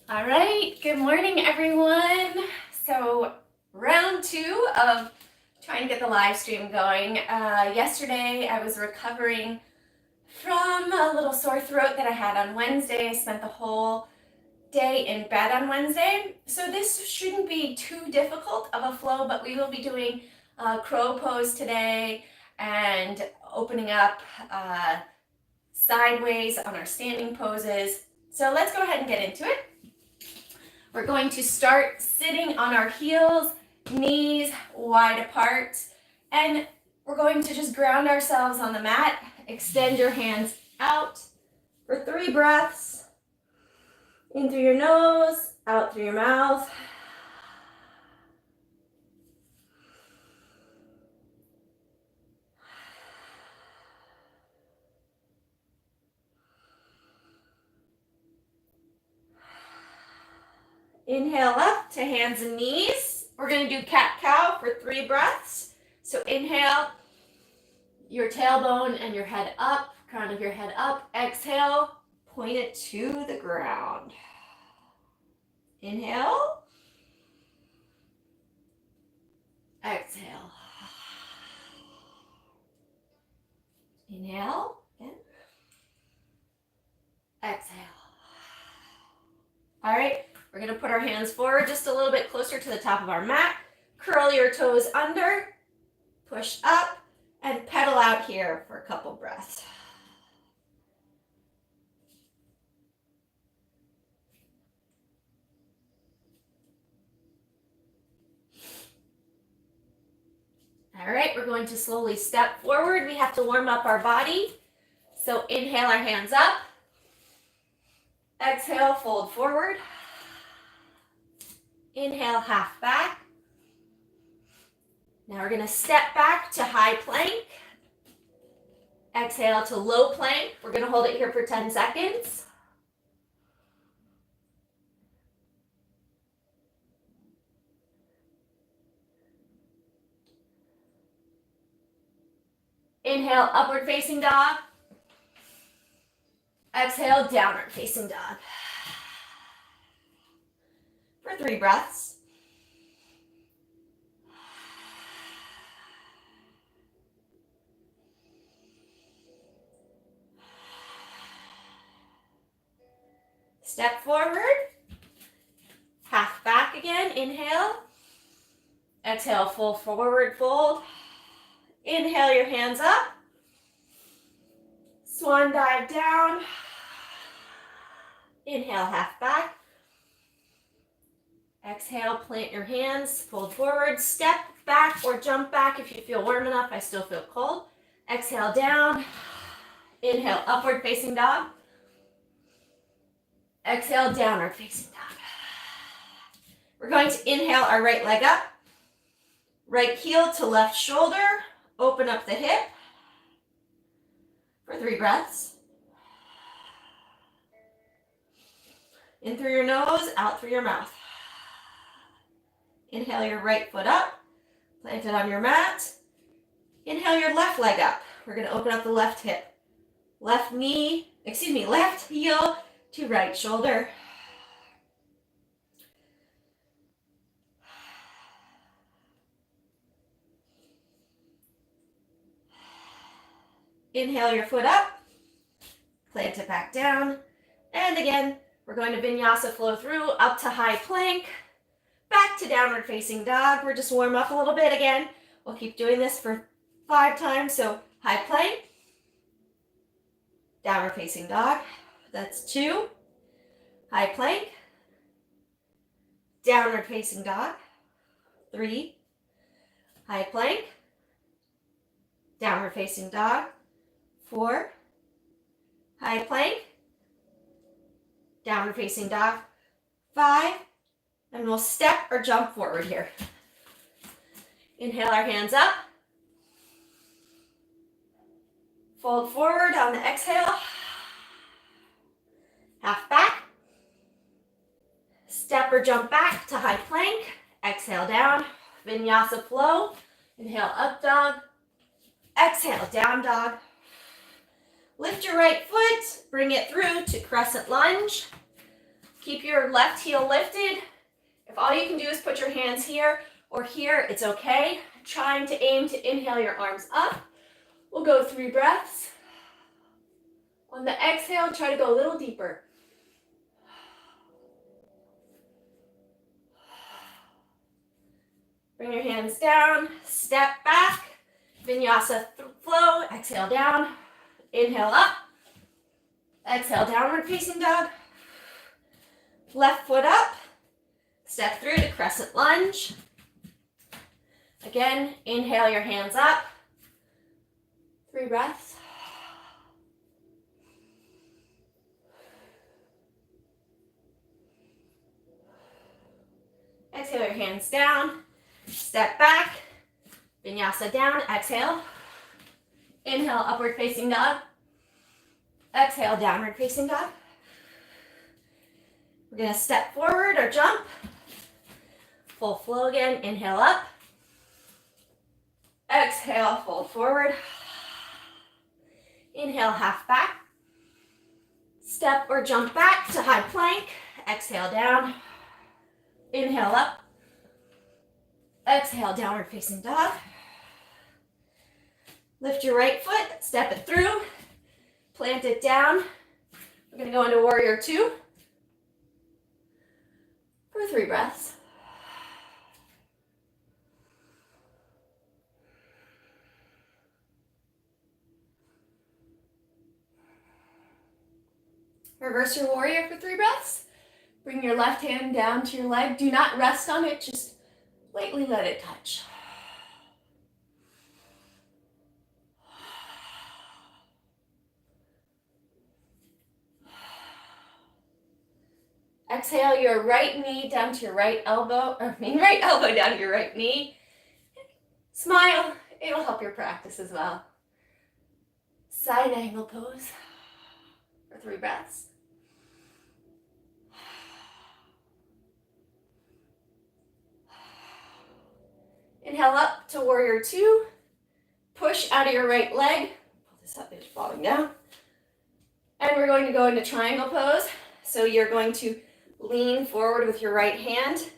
All right, good morning, everyone. So round 2 of trying to get the live stream going. Yesterday, I was recovering from a little sore throat that I had on Wednesday. I spent the whole day in bed on Wednesday. So this shouldn't be too difficult of a flow, but we will be doing crow pose today and opening up sideways on our standing poses. So let's go ahead and get into it. We're going to start sitting on our heels, knees wide apart, and we're going to just ground ourselves on the mat. Extend your hands out for 3 breaths. In through your nose, out through your mouth. Inhale up to hands and knees. We're going to do cat-cow for 3 breaths. So inhale, your tailbone and your head up, crown of your head up. Exhale, point it to the ground. Inhale. Exhale. Inhale. Again. Exhale. All right, we're going to put our hands forward just a little bit closer to the top of our mat. Curl your toes under, push up, and pedal out here for a couple breaths. All right, we're going to slowly step forward. We have to warm up our body. So inhale our hands up. Exhale, fold forward. Inhale, half back. Now we're going to step back to high plank. Exhale to low plank. We're going to hold it here for 10 seconds. Inhale, upward facing dog. Exhale, downward facing dog. For 3 breaths. Step forward. Half back again. Inhale. Exhale, full forward fold. Inhale your hands up. Swan dive down. Inhale, half back. Exhale, plant your hands, fold forward, step back or jump back if you feel warm enough. I still feel cold. Exhale down. Inhale, upward facing dog. Exhale, downward facing dog. We're going to inhale our right leg up. Right heel to left shoulder. Open up the hip for 3 breaths. In through your nose, out through your mouth. Inhale your right foot up, plant it on your mat. Inhale your left leg up. We're going to open up the left hip. Left heel to right shoulder. Inhale your foot up, plant it back down. And again, we're going to Vinyasa flow through up to high plank, back to downward facing dog. We're just warm up a little bit again. We'll keep doing this for 5 times. So high plank, downward facing dog. That's 2. High plank, downward facing dog. 3. High plank, downward facing dog. 4. High plank, downward facing dog. 5. And we'll step or jump forward here. Inhale our hands up. Fold forward on the exhale. Half back. Step or jump back to high plank. Exhale down. Vinyasa flow. Inhale up dog. Exhale down dog. Lift your right foot. Bring it through to crescent lunge. Keep your left heel lifted. If all you can do is put your hands here or here, it's okay. Trying to aim to inhale your arms up. We'll go 3 breaths. On the exhale, try to go a little deeper. Bring your hands down, step back, Vinyasa flow, exhale down, inhale up, exhale downward facing dog, left foot up, step through to crescent lunge. Again, inhale your hands up, 3 breaths. Exhale your hands down, step back, Vinyasa down, exhale. Inhale, upward facing dog. Exhale, downward facing dog. We're gonna step forward or jump. Full flow again, inhale up. Exhale, fold forward. Inhale, half back. Step or jump back to high plank. Exhale down. Inhale up. Exhale, downward facing dog. Lift your right foot, step it through, plant it down. We're gonna go into warrior 2 for 3 breaths. Reverse your warrior for 3 breaths. Bring your left hand down to your leg. Do not rest on it, just lightly let it touch. Exhale your right knee down to your right elbow, right elbow down to your right knee. Smile, it'll help your practice as well. Side angle pose for 3 breaths. Inhale up to warrior 2. Push out of your right leg. Pull this up, it's falling down. And we're going to go into triangle pose. So you're going to lean forward with your right hand.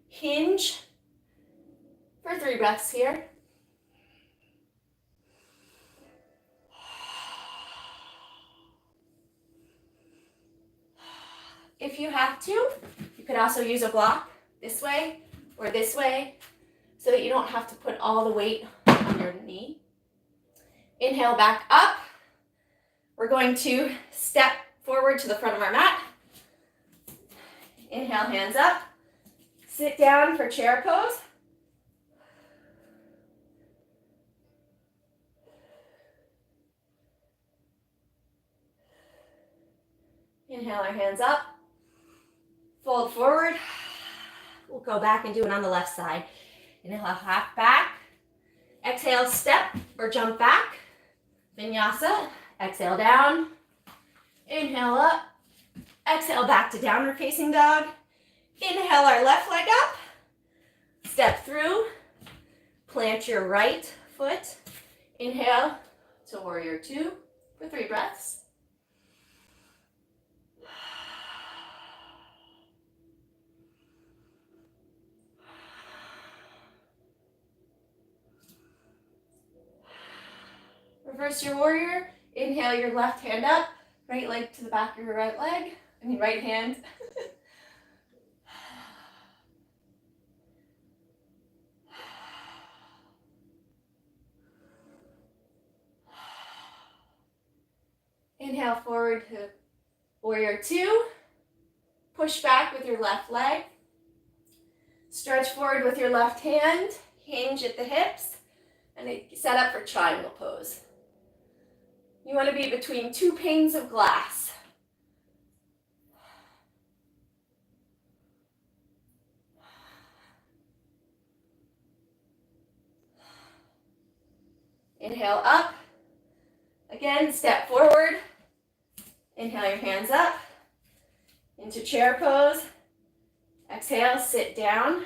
Hinge for 3 breaths here. If you have to, you could also use a block this way or this way so that you don't have to put all the weight on your knee. Inhale back up. We're going to step forward to the front of our mat. Inhale, hands up. Sit down for chair pose. Inhale our hands up. Fold forward. We'll go back and do it on the left side. Inhale, half back. Exhale, step or jump back. Vinyasa. Exhale down. Inhale up. Exhale back to downward facing dog. Inhale our left leg up. Step through. Plant your right foot. Inhale to warrior 2 for 3 breaths. Reverse your warrior. Inhale your left hand up. Right leg to the back of your right leg. Right hand. Inhale forward to warrior 2. Push back with your left leg. Stretch forward with your left hand. Hinge at the hips. And set up for triangle pose. You want to be between 2 panes of glass. Inhale up. Again, step forward. Inhale your hands up into chair pose. Exhale, sit down.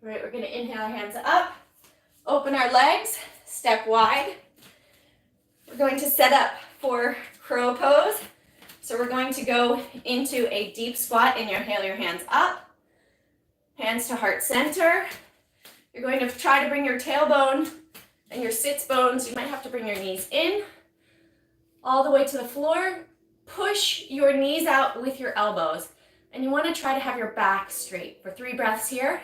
All right, we're going to inhale, hands up. Open our legs, step wide. We're going to set up for crow pose. So we're going to go into a deep squat. Inhale your hands up, hands to heart center. You're going to try to bring your tailbone and your sits bones, you might have to bring your knees in, all the way to the floor. Push your knees out with your elbows. And you want to try to have your back straight for 3 breaths here.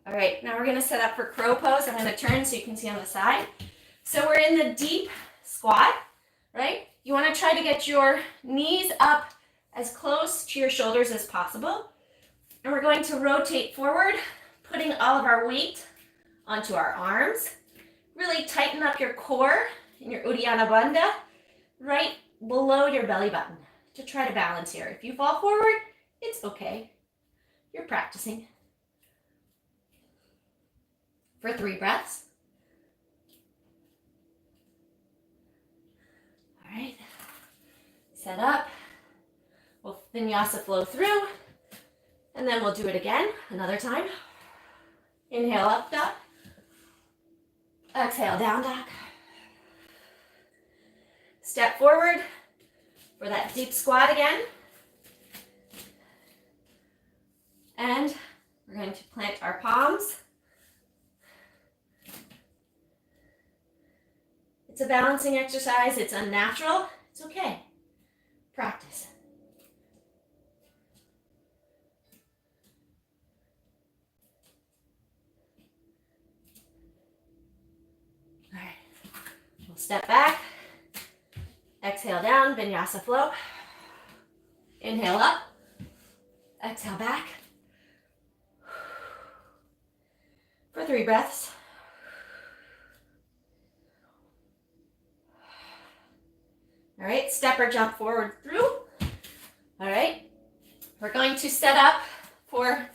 All right, now we're going to set up for crow pose. I'm going to turn so you can see on the side. So we're in the deep squat, right? You want to try to get your knees up as close to your shoulders as possible. And we're going to rotate forward, putting all of our weight onto our arms. Really tighten up your core in your Uddiyana Bandha, right below your belly button to try to balance here. If you fall forward, it's okay. You're practicing. For 3 breaths. All right, set up. We'll Vinyasa flow through, and then we'll do it again, another time. Inhale, up dog. Exhale, down dog. Step forward for that deep squat again. And we're going to plant our palms. It's a balancing exercise. It's unnatural. It's okay. Practice. All right. We'll step back. Exhale down, Vinyasa flow. Inhale up. Exhale back. For 3 breaths. All right, step or jump forward through. All right, we're going to set up for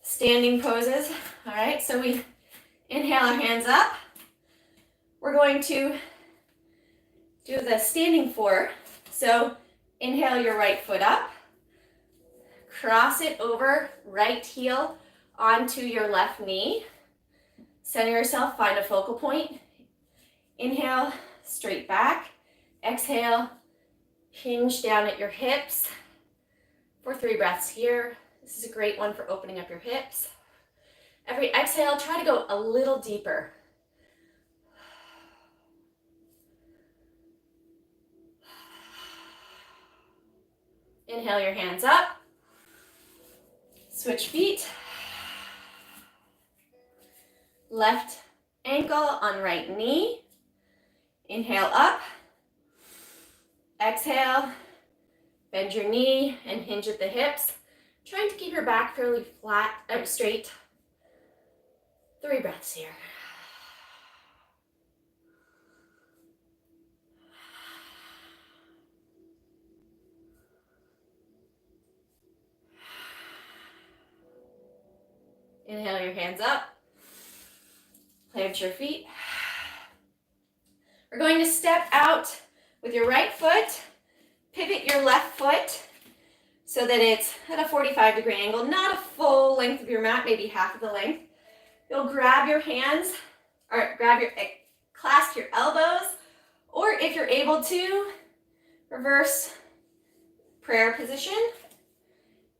standing poses. All right, so we inhale our hands up. We're going to do the standing 4. So inhale your right foot up. Cross it over, right heel onto your left knee. Center yourself, find a focal point. Inhale, straight back. Exhale, hinge down at your hips for 3 breaths here. This is a great one for opening up your hips. Every exhale, try to go a little deeper. Inhale your hands up. Switch feet. Left ankle on right knee. Inhale up. Exhale, bend your knee and hinge at the hips. Trying to keep your back fairly flat, straight. 3 breaths here. Inhale your hands up. Plant your feet. We're going to step out with your right foot, pivot your left foot so that it's at a 45-degree angle, not a full length of your mat, maybe half of the length. You'll grab your hands, or clasp your elbows, or if you're able to, reverse prayer position.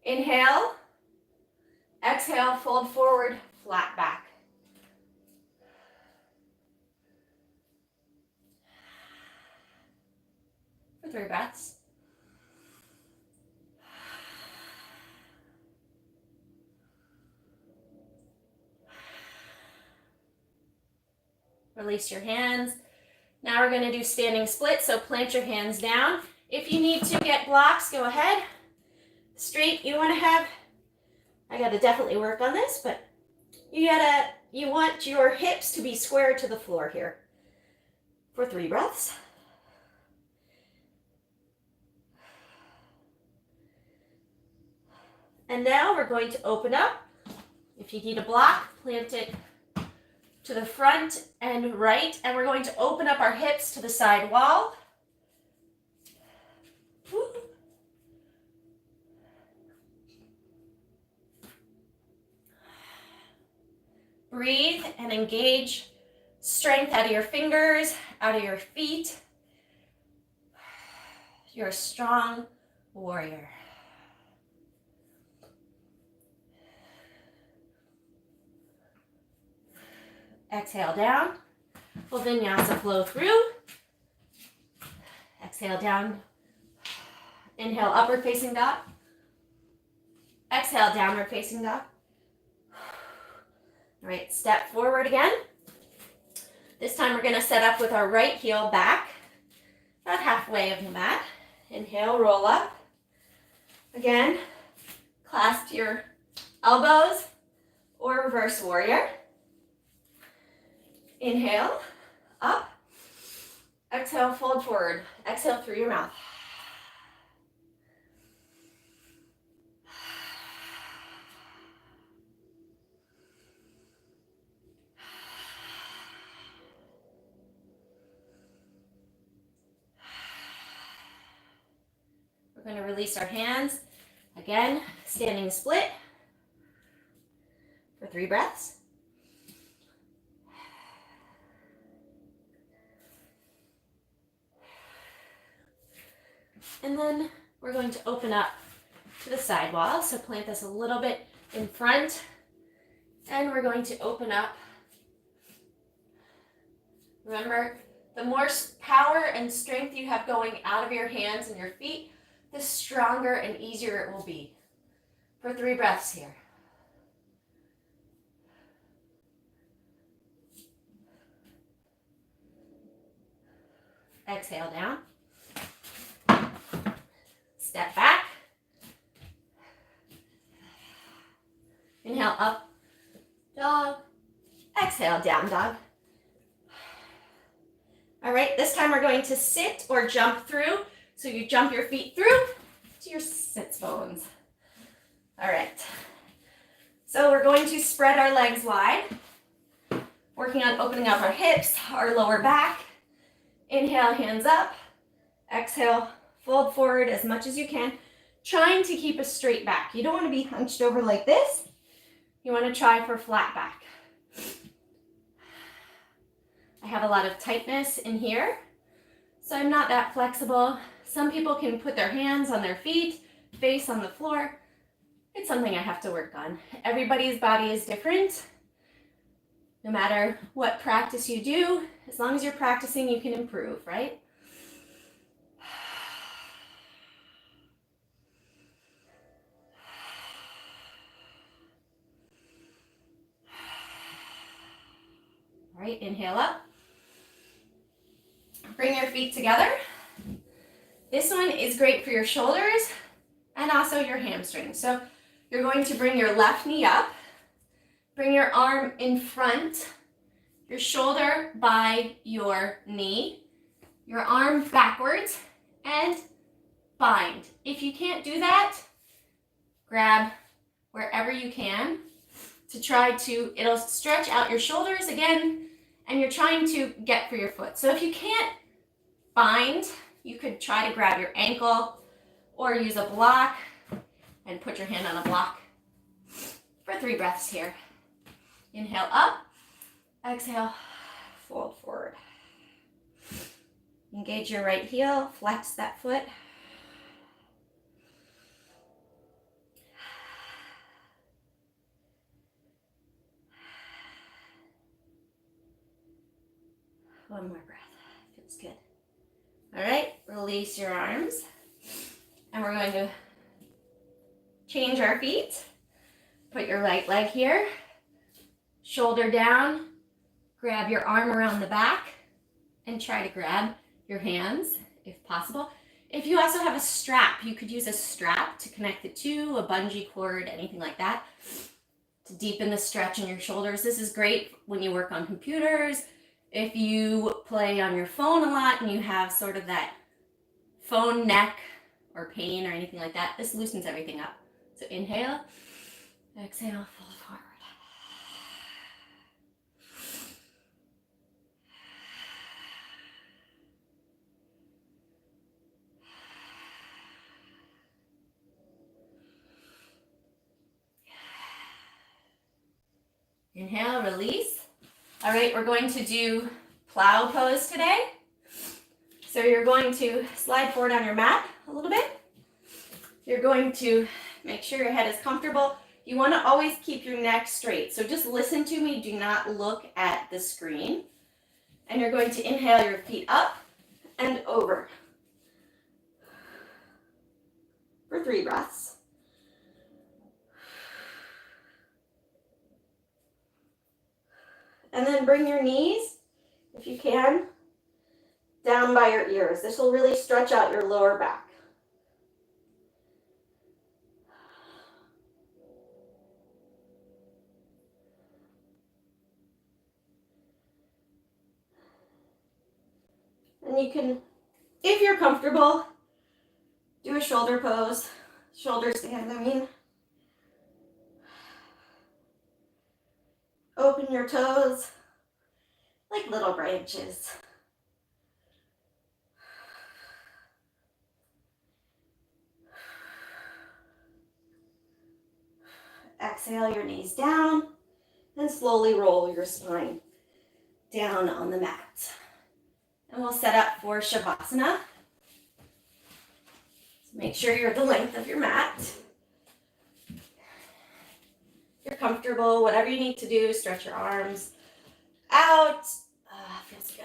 Inhale, exhale, fold forward, flat back. For 3 breaths. Release your hands. Now we're going to do standing split, so plant your hands down. If you need to get blocks, go ahead. Straight, you want to have, I got to definitely work on this, but you want your hips to be square to the floor here. For 3 breaths. And now we're going to open up. If you need a block, plant it to the front and right. And we're going to open up our hips to the side wall. breathe and engage strength out of your fingers, out of your feet. You're a strong warrior. Exhale down. We'll Vinyasa flow through. Exhale down. Inhale, upward facing dog. Exhale, downward facing dog. All right, step forward again. This time we're going to set up with our right heel back, about halfway of the mat. Inhale, roll up. Again, clasp your elbows or reverse warrior. Inhale, up. Exhale, fold forward. Exhale through your mouth. We're going to release our hands. Again, standing split for 3 breaths. And then we're going to open up to the side wall. So plant this a little bit in front. And we're going to open up. Remember, the more power and strength you have going out of your hands and your feet, the stronger and easier it will be. For 3 breaths here. Exhale down. Step back. Inhale up, dog. Exhale down, dog. All right, this time we're going to sit or jump through. So you jump your feet through to your sits bones. All right. So we're going to spread our legs wide, working on opening up our hips, our lower back. Inhale, hands up. Exhale, fold forward as much as you can, trying to keep a straight back. You don't want to be hunched over like this. You want to try for flat back. I have a lot of tightness in here, so I'm not that flexible. Some people can put their hands on their feet, face on the floor. It's something I have to work on. Everybody's body is different. No matter what practice you do, as long as you're practicing, you can improve, right? All right, inhale up. Bring your feet together. This one is great for your shoulders and also your hamstrings. So you're going to bring your left knee up, bring your arm in front, your shoulder by your knee, your arm backwards, and bind. If you can't do that, grab wherever you can to try to, it'll stretch out your shoulders again, and you're trying to get for your foot. So if you can't bind, you could try to grab your ankle or use a block and put your hand on a block for 3 breaths here. Inhale up, exhale, fold forward. Engage your right heel, flex that foot. One more breath, feels good. All right, release your arms. And we're going to change our feet. Put your right leg here, shoulder down, grab your arm around the back, and try to grab your hands if possible. If you also have a strap, you could use a strap to connect it to a bungee cord, anything like that, to deepen the stretch in your shoulders. This is great when you work on computers. If you play on your phone a lot and you have sort of that phone neck or pain or anything like that, this loosens everything up. So inhale, exhale, fold forward. Inhale, release. All right, we're going to do plow pose today. So you're going to slide forward on your mat a little bit. You're going to make sure your head is comfortable. You want to always keep your neck straight. So just listen to me, do not look at the screen. And you're going to inhale your feet up and over for 3 breaths. And then bring your knees, if you can, down by your ears. This will really stretch out your lower back. And you can, if you're comfortable, do a shoulder pose, shoulder stand, Open your toes like little branches. Exhale your knees down and slowly roll your spine down on the mat. And we'll set up for Shavasana. So make sure you're the length of your mat. If you're comfortable, whatever you need to do, stretch your arms out. Feels good.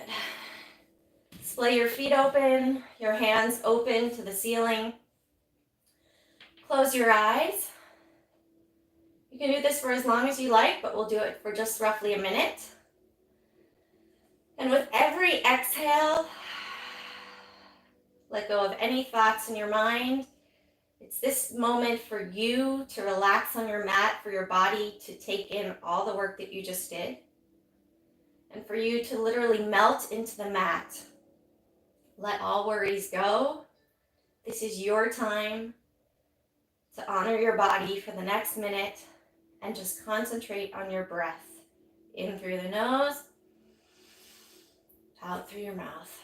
Splay your feet open, your hands open to the ceiling. Close your eyes. You can do this for as long as you like, but we'll do it for just roughly a minute. And with every exhale, let go of any thoughts in your mind. It's this moment for you to relax on your mat, for your body to take in all the work that you just did, and for you to literally melt into the mat. Let all worries go. This is your time to honor your body for the next minute and just concentrate on your breath. In through the nose, out through your mouth.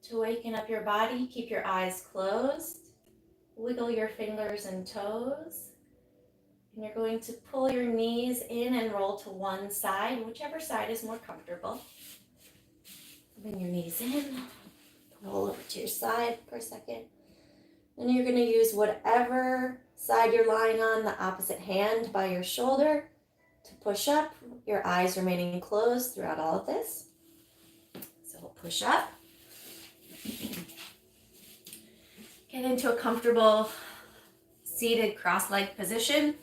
To waken up your body, keep your eyes closed. Wiggle your fingers and toes. And you're going to pull your knees in and roll to one side, whichever side is more comfortable. Bring your knees in, roll over to your side for a second. Then you're going to use whatever side you're lying on, the opposite hand by your shoulder to push up, your eyes remaining closed throughout all of this. So we'll push up. Get into a comfortable seated cross-legged position.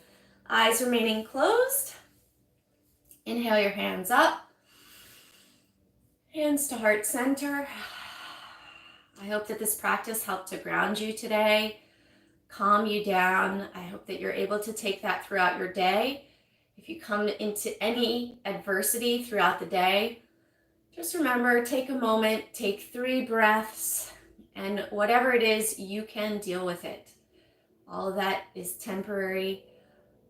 Eyes remaining closed. Inhale your hands up. Hands to heart center. I hope that this practice helped to ground you today, calm you down. I hope that you're able to take that throughout your day. If you come into any adversity throughout the day, just remember, take a moment, take 3 breaths, and whatever it is, you can deal with it. All of that is temporary.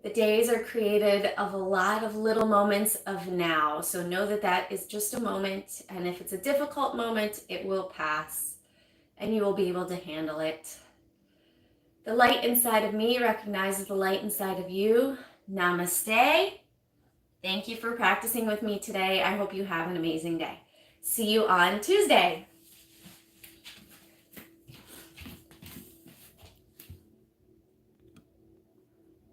The days are created of a lot of little moments of now. So know that that is just a moment. And if it's a difficult moment, it will pass and you will be able to handle it. The light inside of me recognizes the light inside of you. Namaste. Thank you for practicing with me today. I hope you have an amazing day. See you on Tuesday.